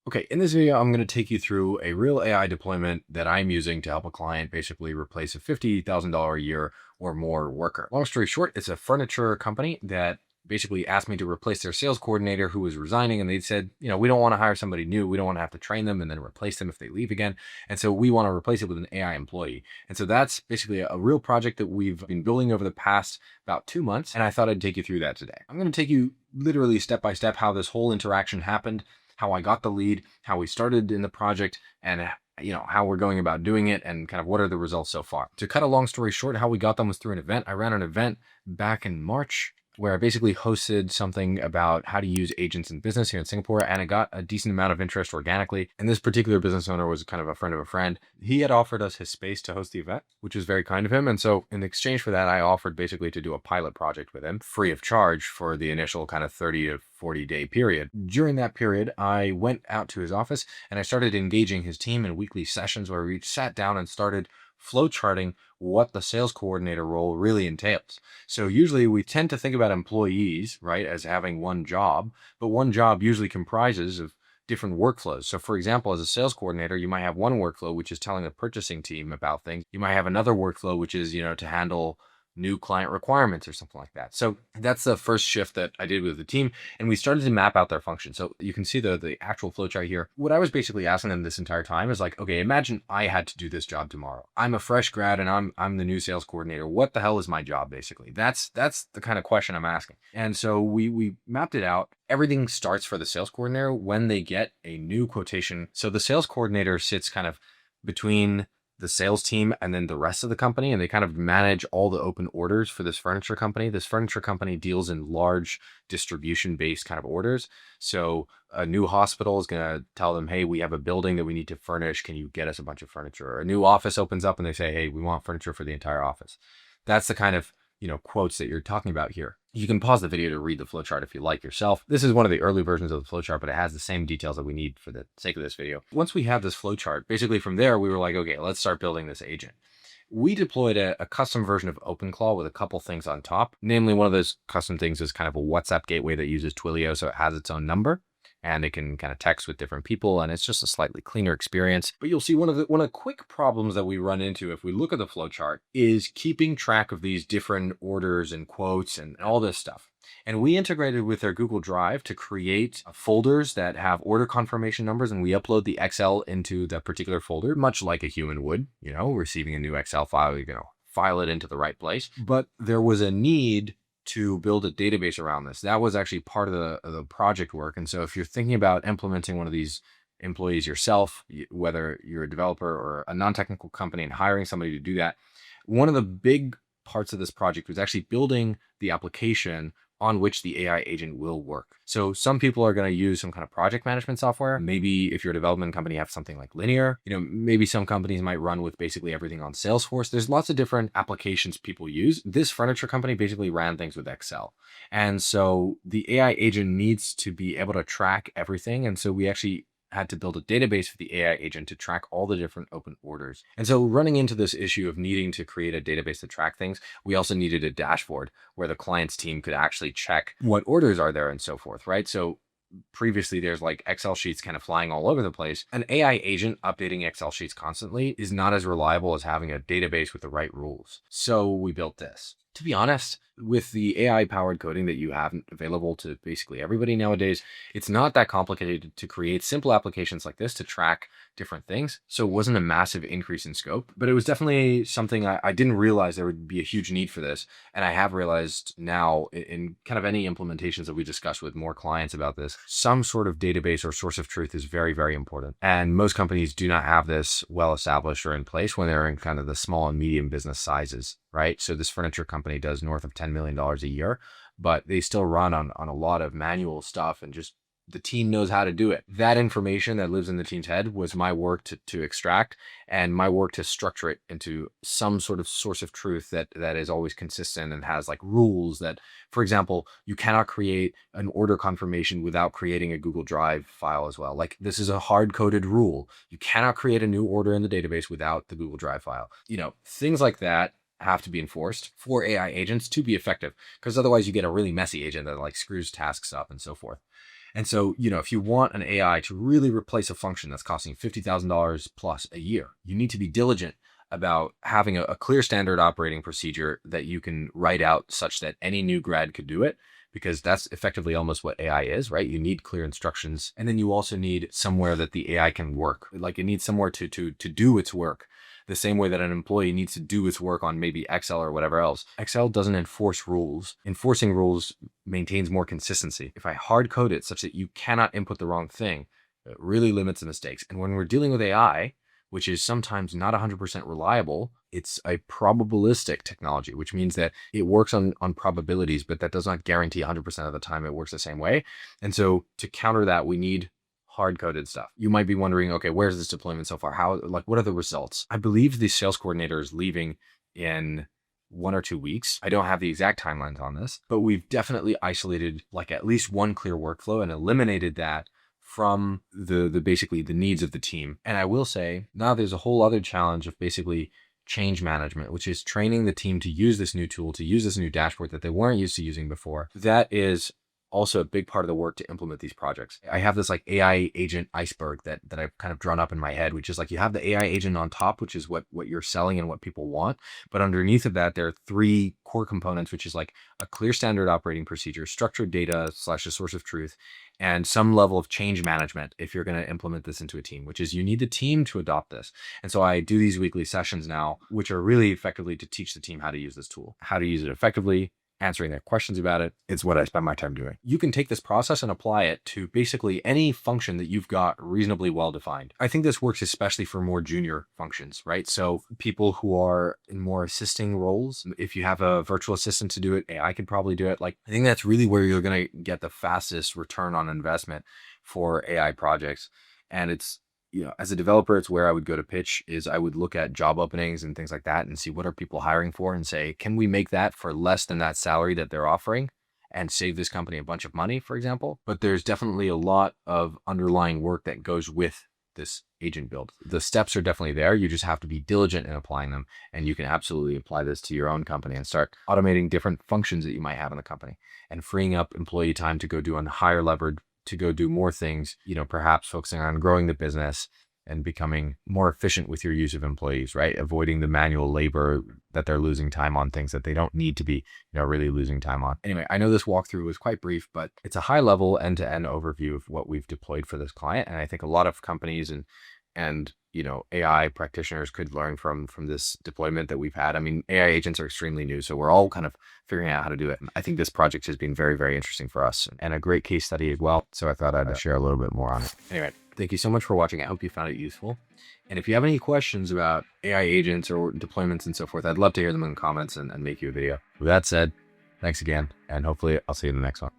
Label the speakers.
Speaker 1: Okay, in this video, I'm going to take you through a real AI deployment that I'm using to help a client basically replace a $50,000 a year or more worker. Long story short, it's a furniture company that basically asked me to replace their sales coordinator who was resigning. And they said, we don't want to hire somebody new. We don't want to have to train them and then replace them if they leave again. And so we want to replace it with an AI employee. And so that's basically a real project that we've been building over the past about 2 months. And I thought I'd take you through that today. I'm going to take you literally step by step how this whole interaction happened, how I got the lead, how we started in the project, and how we're going about doing it, and kind of what are the results so far. To cut a long story short, how we got them was through an event. I ran an event back in March where I basically hosted something about how to use agents in business here in Singapore, and it got a decent amount of interest organically. And this particular business owner was kind of a friend of a friend. He had offered us his space to host the event, which was very kind of him. And so in exchange for that, I offered basically to do a pilot project with him free of charge for the initial kind of 30 to 40-day period. During that period, I went out to his office and I started engaging his team in weekly sessions where we sat down and started flowcharting what the sales coordinator role really entails. So usually we tend to think about employees, right, as having one job, but one job usually comprises of different workflows. So for example, as a sales coordinator, you might have one workflow, which is telling the purchasing team about things. You might have another workflow, which is, to handle new client requirements or something like that. So that's the first shift that I did with the team. And we started to map out their function. So you can see the actual flowchart here. What I was basically asking them this entire time is like, okay, imagine I had to do this job tomorrow. I'm a fresh grad and I'm the new sales coordinator. What the hell is my job basically? That's the kind of question I'm asking. And so we mapped it out. Everything starts for the sales coordinator when they get a new quotation. So the sales coordinator sits kind of between the sales team and then the rest of the company, and they kind of manage all the open orders for this furniture company. This furniture company deals in large distribution based kind of orders. So a new hospital is going to tell them, hey, we have a building that we need to furnish. Can you get us a bunch of furniture? Or a new office opens up and they say, hey, we want furniture for the entire office. That's the kind of quotes that you're talking about here. You can pause the video to read the flowchart if you like yourself. This is one of the early versions of the flowchart, but it has the same details that we need for the sake of this video. Once we have this flowchart, basically from there, we were like, okay, let's start building this agent. We deployed a custom version of OpenClaw with a couple things on top. Namely, one of those custom things is kind of a WhatsApp gateway that uses Twilio, so it has its own number and it can kind of text with different people, and it's just a slightly cleaner experience. But you'll see one of the quick problems that we run into if we look at the flowchart is keeping track of these different orders and quotes and all this stuff. And we integrated with their Google Drive to create folders that have order confirmation numbers, and we upload the Excel into that particular folder, much like a human would, receiving a new Excel file, you're going to file it into the right place. But there was a need to build a database around this. That was actually part of the project work. And so if you're thinking about implementing one of these employees yourself, whether you're a developer or a non-technical company and hiring somebody to do that, one of the big parts of this project was actually building the application on which the AI agent will work. So some people are going to use some kind of project management software. Maybe if you're a development company, you have something like Linear. Maybe some companies might run with basically everything on Salesforce. There's lots of different applications people use. This furniture company basically ran things with Excel. And so the AI agent needs to be able to track everything. And so we actually had to build a database for the AI agent to track all the different open orders. And so running into this issue of needing to create a database to track things, we also needed a dashboard where the client's team could actually check what orders are there and so forth, right? So previously there's like Excel sheets kind of flying all over the place. An AI agent updating Excel sheets constantly is not as reliable as having a database with the right rules. So we built this. To be honest, with the AI powered coding that you have available to basically everybody nowadays, it's not that complicated to create simple applications like this to track different things. So it wasn't a massive increase in scope, but it was definitely something I didn't realize there would be a huge need for this. And I have realized now in kind of any implementations that we discuss with more clients about this, some sort of database or source of truth is very, very important. And most companies do not have this well established or in place when they're in kind of the small and medium business sizes, right? So this furniture company does north of $10 million a year, but they still run on a lot of manual stuff and just the team knows how to do it. That information that lives in the team's head was my work to extract and my work to structure it into some sort of source of truth that is always consistent and has like rules that, for example, you cannot create an order confirmation without creating a Google Drive file as well. Like this is a hard-coded rule. You cannot create a new order in the database without the Google Drive file. Things like that have to be enforced for AI agents to be effective, because otherwise you get a really messy agent that like screws tasks up and so forth. And so, if you want an AI to really replace a function that's costing $50,000 plus a year, you need to be diligent about having a clear standard operating procedure that you can write out such that any new grad could do it, because that's effectively almost what AI is, right? You need clear instructions. And then you also need somewhere that the AI can work. Like, it needs somewhere to do its work, the same way that an employee needs to do its work on maybe Excel or whatever else. Excel doesn't enforce rules. Enforcing rules maintains more consistency. If I hard code it such that you cannot input the wrong thing, it really limits the mistakes. And when we're dealing with AI, which is sometimes not 100% reliable, it's a probabilistic technology, which means that it works on probabilities, but that does not guarantee 100% of the time it works the same way. And so to counter that, we need hard-coded stuff. You might be wondering, okay, where's this deployment so far? What are the results? I believe the sales coordinator is leaving in 1 or 2 weeks. I don't have the exact timelines on this, but we've definitely isolated like at least one clear workflow and eliminated that from the basically the needs of the team. And I will say now there's a whole other challenge of basically change management, which is training the team to use this new tool, to use this new dashboard that they weren't used to using before. That is also a big part of the work to implement these projects. I have this like AI agent iceberg that I've kind of drawn up in my head, which is like you have the AI agent on top, which is what you're selling and what people want. But underneath of that, there are 3 core components, which is like a clear standard operating procedure, structured data / a source of truth, and some level of change management if you're going to implement this into a team, which is you need the team to adopt this. And so I do these weekly sessions now, which are really effectively to teach the team how to use this tool, how to use it effectively, answering their questions about it. It's what I spend my time doing. You can take this process and apply it to basically any function that you've got reasonably well defined. I think this works especially for more junior functions, right? So people who are in more assisting roles, if you have a virtual assistant to do it, AI can probably do it. Like, I think that's really where you're going to get the fastest return on investment for AI projects. And it's, as a developer, it's where I would go to pitch. Is I would look at job openings and things like that and see what are people hiring for and say, can we make that for less than that salary that they're offering and save this company a bunch of money, for example? But there's definitely a lot of underlying work that goes with this agent build. The steps are definitely there. You just have to be diligent in applying them. And you can absolutely apply this to your own company and start automating different functions that you might have in the company and freeing up employee time to go do on higher leverage, to go do more things, perhaps focusing on growing the business and becoming more efficient with your use of employees, right? Avoiding the manual labor that they're losing time on things that they don't need to be, really losing time on. Anyway, I know this walkthrough was quite brief, but it's a high level end-to-end overview of what we've deployed for this client. And I think a lot of companies and AI practitioners could learn from this deployment that we've had. I mean, AI agents are extremely new, so we're all kind of figuring out how to do it. And I think this project has been very, very interesting for us and a great case study as well. So I thought I'd share a little bit more on it. Anyway, thank you so much for watching. I hope you found it useful. And if you have any questions about AI agents or deployments and so forth, I'd love to hear them in the comments and make you a video. With that said, thanks again, and hopefully I'll see you in the next one.